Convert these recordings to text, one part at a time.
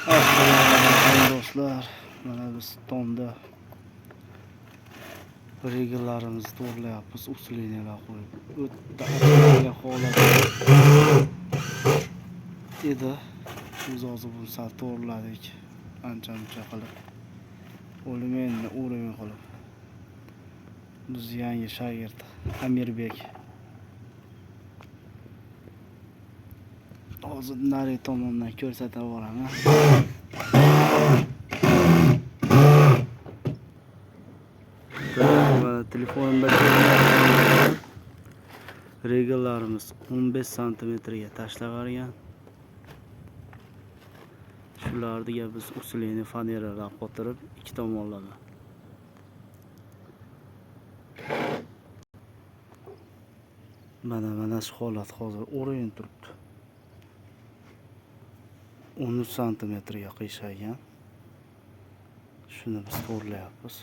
Assalomu do'stlar. Mana biz tomda regellarimizni to'g'rilayapmiz, usleniyalar qo'yib. O'ta achinarli holat edi. Biz hozir buni sal to'g'riladik. Ancha-muncha qilib. O'limenni uровень qilib. Biz yangi shagird Amirbek. Hozir nari tomondan ko'rsatib boraman. Telefonimda regellarimiz 15 santimetrga tashlab olgan. Shularga biz usleniya faneralar qotirib ikki tomonlama. Mana shu holat hozir o'rin turibdi. 13 santimetrga qiyshaygan. Shuni biz to'g'rilayapmiz.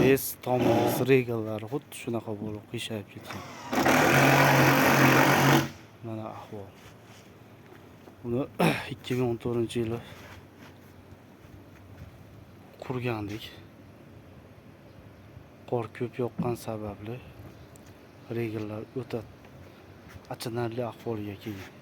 Biz tomimiz regallari xuddi shunaqa bo'lib qiyshayib ketgan. Mana ahvol. Buni 2014-yili qurgandik. Qor ko'p yoqqan sababli regallar o'ta achinarli ahvolga kelgan.